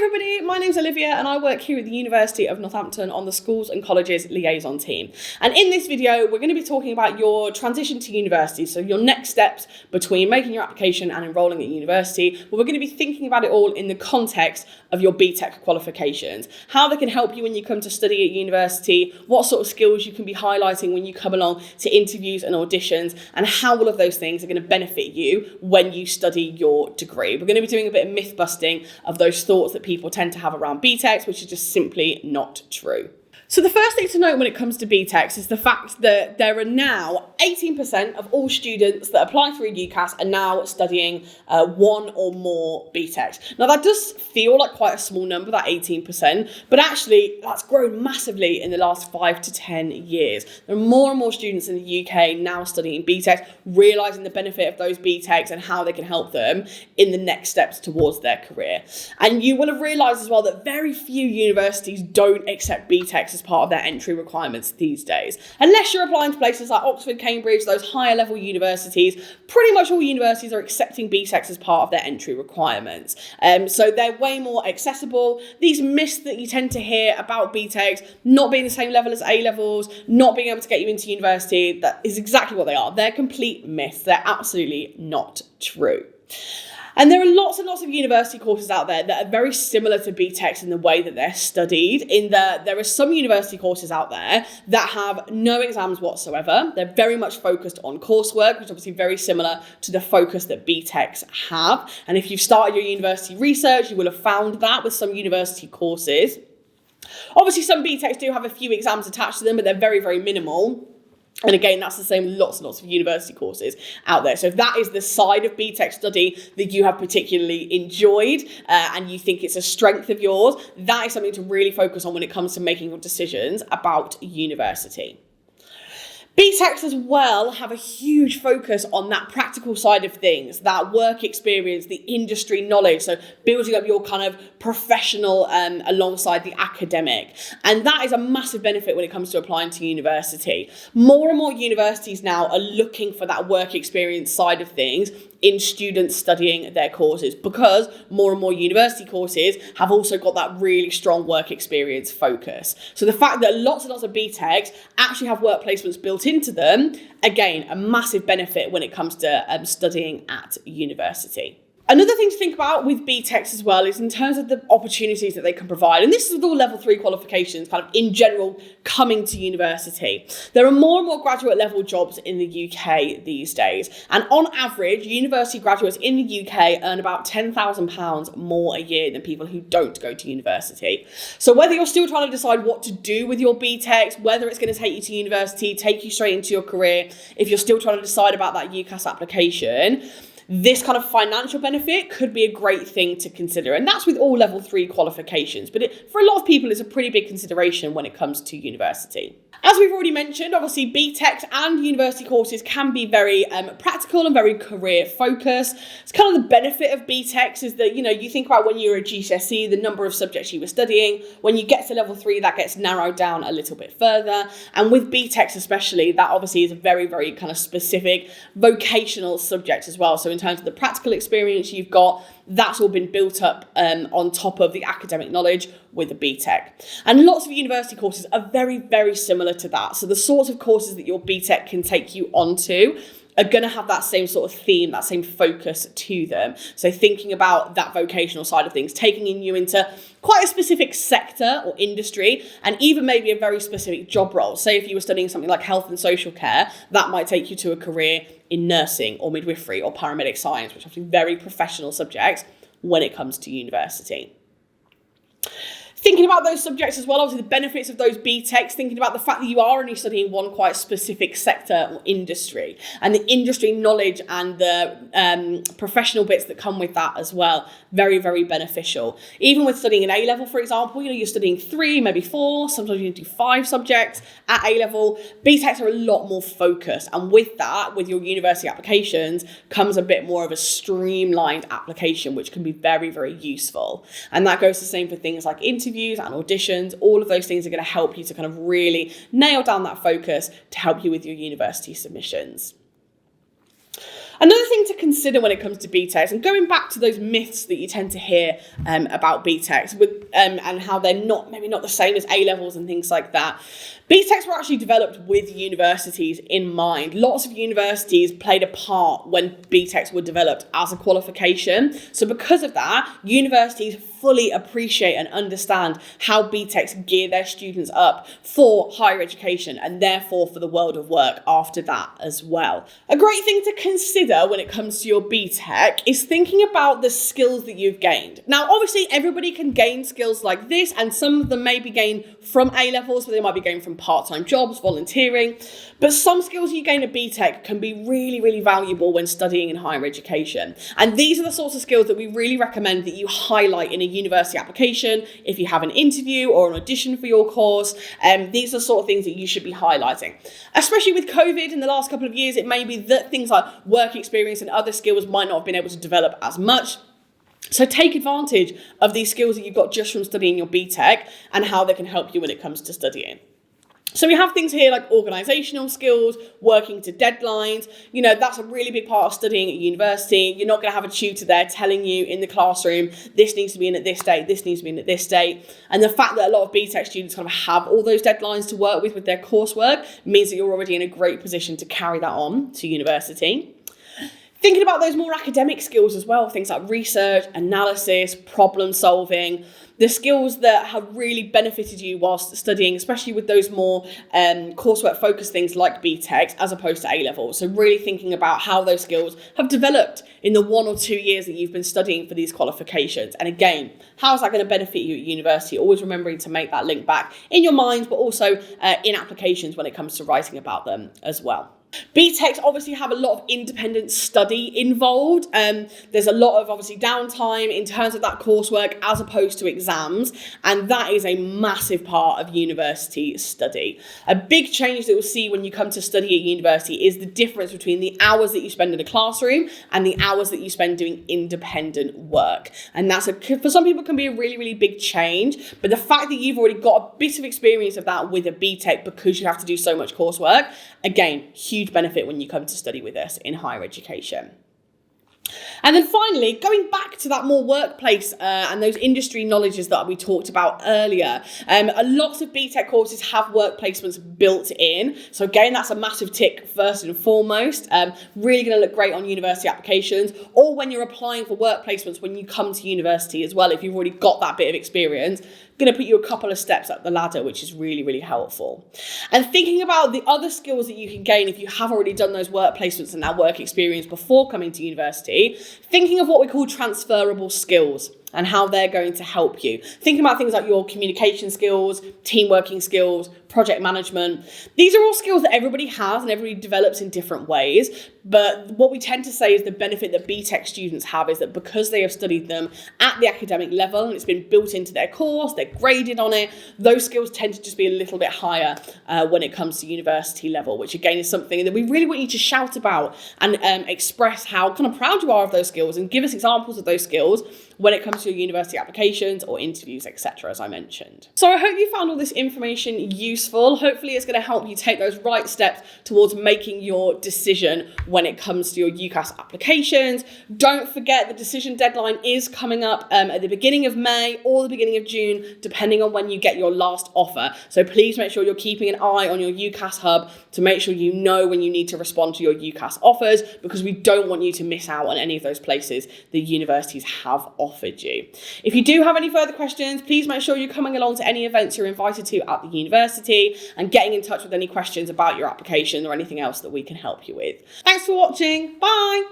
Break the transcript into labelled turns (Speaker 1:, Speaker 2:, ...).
Speaker 1: everybody, my name's Olivia and I work here at the University of Northampton on the Schools and Colleges Liaison team. And in this video, we're going to be talking about your transition to university, so your next steps between making your application and enrolling at university. But we're going to be thinking about it all in the context of your BTEC qualifications, how they can help you when you come to study at university, what sort of skills you can be highlighting when you come along to interviews and auditions, and how all of those things are going to benefit you when you study your degree. We're going to be doing a bit of myth busting of those thoughts that people tend to have around BTECs, which is just simply not true. So the first thing to note when it comes to BTECs is the fact that there are now 18% of all students that apply through UCAS are now studying one or more BTECs. Now that does feel like quite a small number, that 18%, but actually that's grown massively in the last 5 to 10 years. There are more and more students in the UK now studying BTECs, realising the benefit of those BTECs and how they can help them in the next steps towards their career. And you will have realised as well that very few universities don't accept BTECs as part of their entry requirements these days. Unless you're applying to places like Oxford, Cambridge, those higher level universities, pretty much all universities are accepting BTECs as part of their entry requirements. So they're way more accessible. These myths that you tend to hear about BTECs not being the same level as A-levels, not being able to get you into university, that is exactly what they are. They're complete myths. They're absolutely not true. And there are lots and lots of university courses out there that are very similar to BTECs in the way that they're studied, in that there are some university courses out there that have no exams whatsoever. They're very much focused on coursework, which is obviously very similar to the focus that BTECs have. And if you've started your university research, you will have found that with some university courses. Obviously, some BTECs do have a few exams attached to them, but they're very, very minimal. And again, that's the same with lots and lots of university courses out there. So if that is the side of BTEC study that you have particularly enjoyed and you think it's a strength of yours, that is something to really focus on when it comes to making your decisions about university. BTECs as well have a huge focus on that practical side of things, that work experience, the industry knowledge, so building up your kind of professional alongside the academic. And that is a massive benefit when it comes to applying to university. More and more universities now are looking for that work experience side of things in students studying their courses, because more and more university courses have also got that really strong work experience focus. So the fact that lots and lots of BTECs actually have work placements built into them, again, a massive benefit when it comes to studying at university. Another thing to think about with BTECs as well is in terms of the opportunities that they can provide. And this is with all level 3 qualifications kind of in general coming to university. There are more and more graduate level jobs in the UK these days. And on average, university graduates in the UK earn about £10,000 more a year than people who don't go to university. So whether you're still trying to decide what to do with your BTECs, whether it's going to take you to university, take you straight into your career, if you're still trying to decide about that UCAS application, this kind of financial benefit could be a great thing to consider. And that's with all level 3 qualifications. But for a lot of people, it's a pretty big consideration when it comes to university. As we've already mentioned, obviously BTECs and university courses can be very practical and very career focused. It's kind of the benefit of BTECs is that, you think about when you were at GCSE, the number of subjects you were studying. When you get to level 3, that gets narrowed down a little bit further. And with BTECs especially, that obviously is a very, very kind of specific vocational subject as well. So in terms of the practical experience you've got, that's all been built up on top of the academic knowledge with a BTEC. And lots of university courses are very, very similar to that. So the sorts of courses that your BTEC can take you onto are going to have that same sort of theme, that same focus to them. So thinking about that vocational side of things, taking you into quite a specific sector or industry, and even maybe a very specific job role. Say if you were studying something like health and social care, that might take you to a career in nursing or midwifery or paramedic science, which are very professional subjects when it comes to university. Thinking about those subjects as well, obviously the benefits of those BTECs, thinking about the fact that you are only studying one quite specific sector or industry, and the industry knowledge and the professional bits that come with that as well, very, very beneficial. Even with studying an A-level, for example, you're studying 3, maybe 4, sometimes you do 5 subjects at A-level. BTECs are a lot more focused, and with that, with your university applications, comes a bit more of a streamlined application, which can be very, very useful. And that goes the same for things like interviews and auditions. All of those things are going to help you to kind of really nail down that focus to help you with your university submissions. Another thing to consider when it comes to BTECs, and going back to those myths that you tend to hear about BTECs and how they're maybe not the same as A-levels and things like that. BTECs were actually developed with universities in mind. Lots of universities played a part when BTECs were developed as a qualification. So because of that, universities fully appreciate and understand how BTECs gear their students up for higher education and therefore for the world of work after that as well. A great thing to consider when it comes to your BTEC is thinking about the skills that you've gained. Now, obviously, everybody can gain skills like this, and some of them may be gained from A-levels, but they might be gained from part-time jobs, volunteering. But some skills you gain at BTEC can be really, really valuable when studying in higher education. And these are the sorts of skills that we really recommend that you highlight in a university application. If you have an interview or an audition for your course, these are the sort of things that you should be highlighting. Especially with COVID in the last couple of years, it may be that things like work experience and other skills might not have been able to develop as much. So take advantage of these skills that you've got just from studying your BTEC and how they can help you when it comes to studying. So we have things here like organisational skills, working to deadlines. You know, that's a really big part of studying at university. You're not going to have a tutor there telling you in the classroom, this needs to be in at this date, this needs to be in at this date. And the fact that a lot of BTEC students kind of have all those deadlines to work with their coursework means that you're already in a great position to carry that on to university. Thinking about those more academic skills as well, things like research, analysis, problem solving, the skills that have really benefited you whilst studying, especially with those more coursework focused things like BTECs as opposed to A-levels. So really thinking about how those skills have developed in the 1 or 2 years that you've been studying for these qualifications. And again, how is that going to benefit you at university? Always remembering to make that link back in your minds, but also in applications when it comes to writing about them as well. BTECs obviously have a lot of independent study involved. There's a lot of obviously downtime in terms of that coursework as opposed to exams, and that is a massive part of university study. A big change that we'll see when you come to study at university is the difference between the hours that you spend in a classroom and the hours that you spend doing independent work. And that's for some people can be a really, really big change, but the fact that you've already got a bit of experience of that with a BTEC because you have to do so much coursework, again, huge benefit when you come to study with us in higher education. And then finally, going back to that more workplace and those industry knowledges that we talked about earlier, a lot of BTEC courses have work placements built in. So again, that's a massive tick first and foremost. Really going to look great on university applications or when you're applying for work placements when you come to university as well. If you've already got that bit of experience, going to put you a couple of steps up the ladder, which is really, really helpful. And thinking about the other skills that you can gain if you have already done those work placements and that work experience before coming to university, thinking of what we call transferable skills and how they're going to help you. Thinking about things like your communication skills, team working skills, project management. These are all skills that everybody has and everybody develops in different ways. But what we tend to say is the benefit that BTEC students have is that because they have studied them at the academic level and it's been built into their course, they're graded on it, those skills tend to just be a little bit higher when it comes to university level, which again is something that we really want you to shout about and express how kind of proud you are of those skills and give us examples of those skills when it comes to your university applications or interviews, etc., as I mentioned. So I hope you found all this information useful. Hopefully it's going to help you take those right steps towards making your decision when it comes to your UCAS applications. Don't forget the decision deadline is coming up at the beginning of May or the beginning of June, depending on when you get your last offer. So please make sure you're keeping an eye on your UCAS hub to make sure you know when you need to respond to your UCAS offers, because we don't want you to miss out on any of those places the universities have offered you. If you do have any further questions, please make sure you're coming along to any events you're invited to at the university and getting in touch with any questions about your application or anything else that we can help you with. Thanks for watching. Bye.